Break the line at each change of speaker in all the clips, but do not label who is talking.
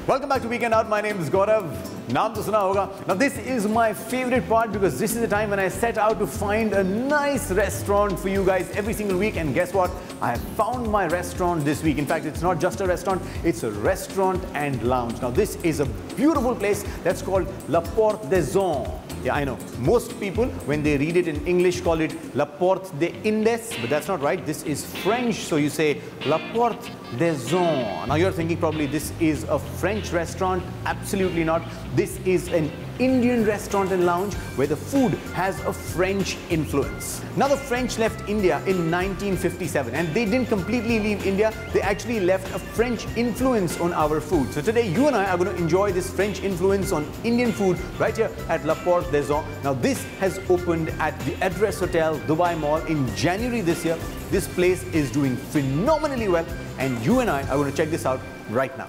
Welcome back to Weekend Out. My name is Gaurav. Naam to suna hoga. Now this is my favorite part because this is the time when I set out to find a nice restaurant for you guys every single week. And guess what? I have found my restaurant this week. In fact, it's not just a restaurant, it's a restaurant and lounge. Now this is a beautiful place that's called La Porte Des Indes. Yeah, I know. Most people, when they read it in English, call it La Porte des Indes, but that's not right. This is French, so you say La Porte des Indes. Now you're thinking probably this is a French restaurant. Absolutely not. This is an Indian restaurant and lounge where the food has a French influence. Now the French left India in 1957 and they didn't completely leave India. They actually left a French influence on our food. So today you and I are going to enjoy this French influence on Indian food right here at La Porte Des Indes. Now this has opened at the Address Hotel, Dubai Mall in January this year. This place is doing phenomenally well and you and I are going to check this out right now.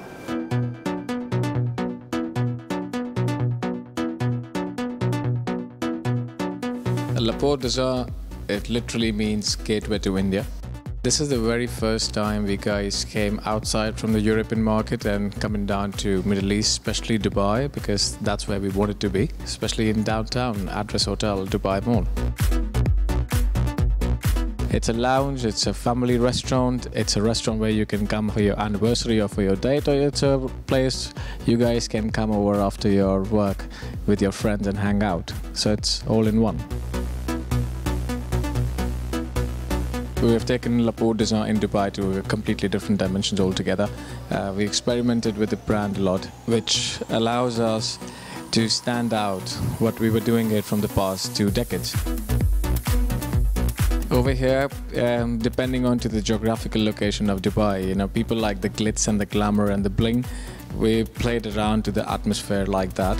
La Porte des Indes, it literally means gateway to India. This is the very first time we guys came outside from the European market and coming down to Middle East, especially Dubai, because that's where we wanted to be, especially in downtown Address Hotel, Dubai Mall. It's a lounge, it's a family restaurant, it's a restaurant where you can come for your anniversary or for your date, or it's a place you guys can come over after your work with your friends and hang out. So it's all in one. We have taken La Porte des Indes in Dubai to completely different dimensions altogether. We experimented with the brand a lot, which allows us to stand out what we were doing it from the past 2 decades. Over here, depending on to the geographical location of Dubai, you know, people like the glitz and the glamour and the bling. We played around to the atmosphere like that.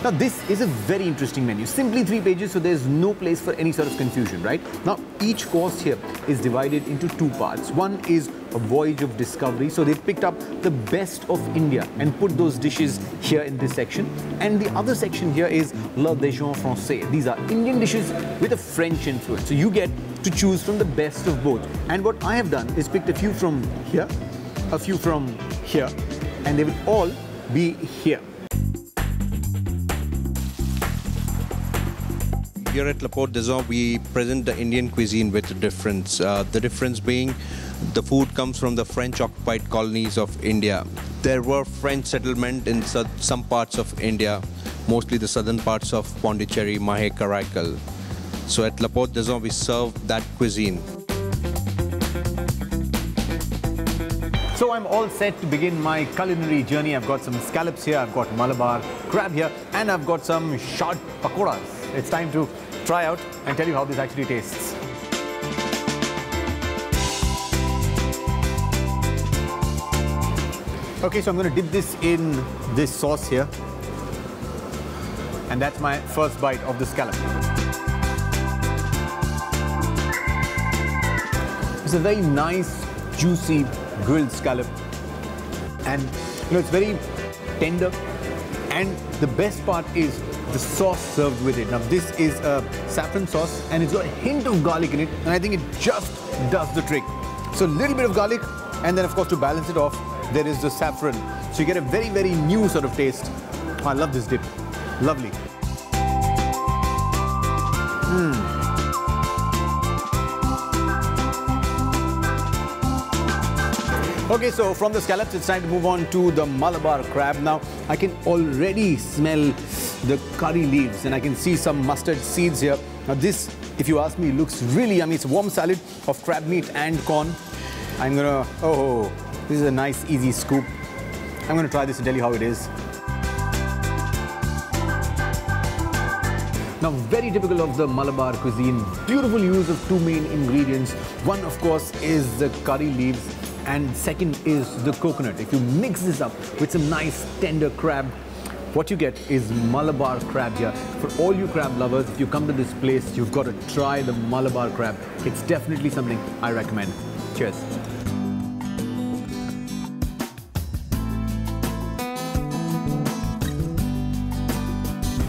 Now this is a very interesting menu, simply 3 pages, so there's no place for any sort of confusion, right? Now each course here is divided into 2 parts. One is a voyage of discovery, so they picked up the best of India and put those dishes here in this section. And the other section here is Le Déjeuner Français. These are Indian dishes with a French influence, so you get to choose from the best of both. And what I have done is picked a few from here, a few from here, and they will all be here.
Here at La Porte des Indes, we present the Indian cuisine with a difference. The difference being the food comes from the French-occupied colonies of India. There were French settlement in some parts of India, mostly the southern parts of Pondicherry, Mahe, Karaikal. So at La Porte des Indes, we serve that cuisine.
So I'm all set to begin my culinary journey. I've got some scallops here, I've got Malabar crab here, and I've got some shad pakoras. It's time to try out and tell you how this actually tastes. Okay, so I'm going to dip this in this sauce here. And that's my first bite of the scallop. It's a very nice, juicy, grilled scallop. And you know, it's very tender. And the best part is the sauce served with it. Now this is a saffron sauce and it's got a hint of garlic in it, and I think it just does the trick. So a little bit of garlic, and then of course to balance it off there is the saffron. So you get a very, very new sort of taste. Oh, I love this dip. Lovely. Okay, so from the scallops it's time to move on to the Malabar crab. Now I can already smell the curry leaves and I can see some mustard seeds here. Now this, if you ask me, looks really yummy. It's a warm salad of crab meat and corn. I'm gonna, oh, this is a nice easy scoop. I'm gonna try this and tell you how it is. Now very typical of the Malabar cuisine, beautiful use of 2 main ingredients. One of course is the curry leaves and second is the coconut. If you mix this up with some nice tender crab, what you get is Malabar crab here. For all you crab lovers, if you come to this place, you've got to try the Malabar crab. It's definitely something I recommend. Cheers.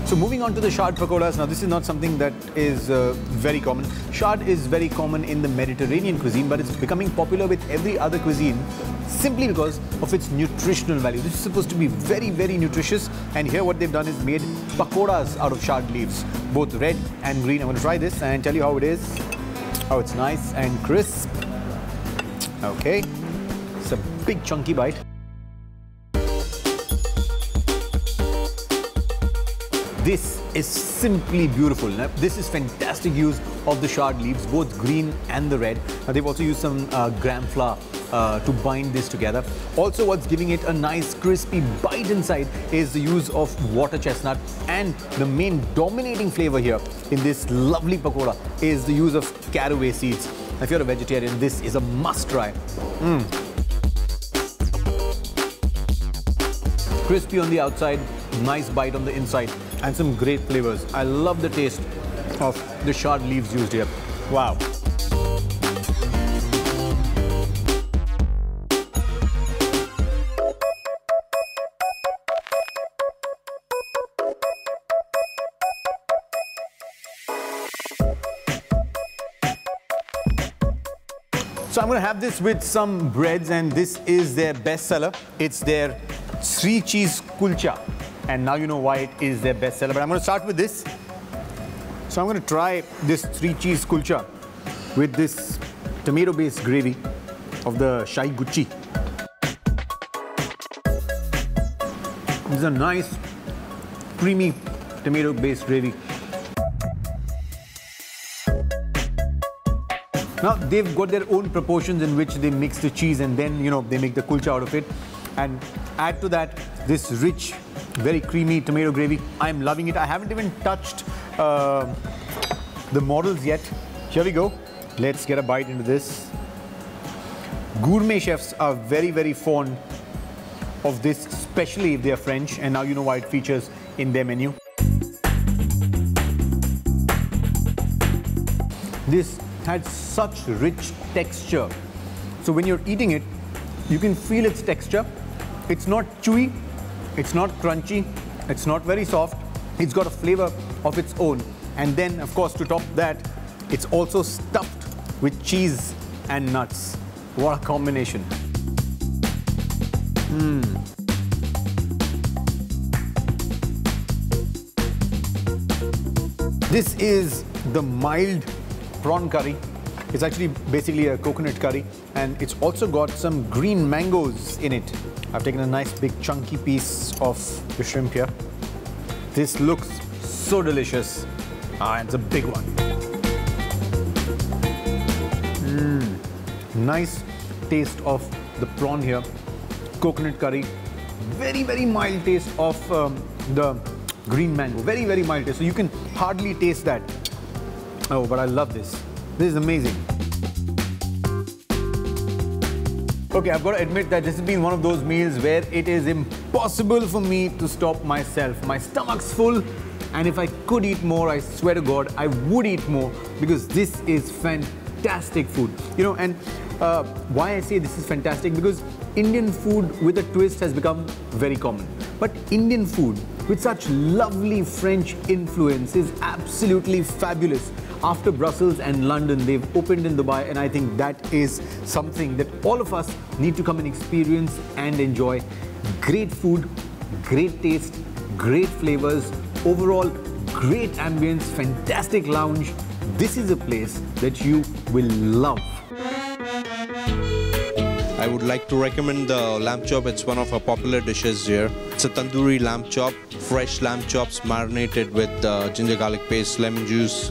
So moving on to the shad pakoras. Now this is not something that is very common. Shad is very common in the Mediterranean cuisine, but it's becoming popular with every other cuisine simply because of its nutritional value. This is supposed to be very, very nutritious. And here what they've done is made pakoras out of shad leaves, both red and green. I'm going to try this and tell you how it is. Oh, it's nice and crisp. Okay, it's a big chunky bite. This is simply beautiful. Now, this is fantastic use of the shad leaves, both green and the red. Now, they've also used some gram flour to bind this together. Also, what's giving it a nice crispy bite inside is the use of water chestnut, and the main dominating flavor here in this lovely pakora is the use of caraway seeds. If you're a vegetarian, this is a must try. Crispy on the outside, nice bite on the inside, and some great flavors. I love the taste of the shad leaves used here. Wow. So I'm going to have this with some breads, and this is their bestseller. It's their 3 cheese kulcha. And now you know why it is their bestseller. But I'm going to start with this. So I'm going to try this 3 cheese kulcha with this tomato-based gravy of the Shahi Gucci. This is a nice, creamy tomato-based gravy. Now they've got their own proportions in which they mix the cheese, and then they make the kulcha out of it, and add to that this rich, very creamy tomato gravy. I'm loving it. I haven't even touched the models yet. Here we go. Let's get a bite into this. Gourmet chefs are very, very fond of this, especially if they are French, and now you know why it features in their menu. This had such rich texture. So when you're eating it, you can feel its texture. It's not chewy, it's not crunchy, it's not very soft. It's got a flavor of its own. And then, of course, to top that, it's also stuffed with cheese and nuts. What a combination. This is the mild prawn curry. It's actually basically a coconut curry, and it's also got some green mangoes in it. I've taken a nice big chunky piece of the shrimp here. This looks so delicious. It's a big one. Nice taste of the prawn here. Coconut curry. Very, very mild taste of the green mango. Very, very mild taste. So you can hardly taste that. Oh, but I love this. This is amazing. Okay, I've got to admit that this has been one of those meals where it is impossible for me to stop myself. My stomach's full, and if I could eat more, I swear to God, I would eat more, because this is fantastic food. And why I say this is fantastic, because Indian food with a twist has become very common. But Indian food with such lovely French influence is absolutely fabulous. After Brussels and London, they've opened in Dubai, and I think that is something that all of us need to come and experience and enjoy. Great food, great taste, great flavors, overall great ambience, fantastic lounge. This is a place that you will love.
I would like to recommend the lamb chop. It's one of our popular dishes here. It's a tandoori lamb chop, fresh lamb chops marinated with ginger garlic paste, lemon juice,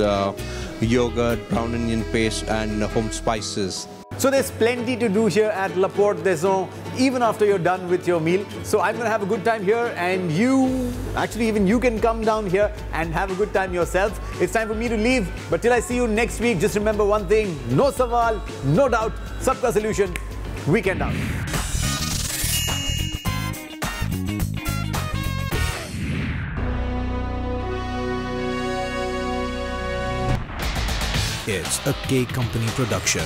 yogurt, brown onion paste, and home spices.
So there's plenty to do here at La Porte Des Indes, even after you're done with your meal. So I'm going to have a good time here, and even you can come down here and have a good time yourself. It's time for me to leave, but till I see you next week, just remember one thing: no sawal, no doubt, sabka solution. Weekend out.
It's a K Company production.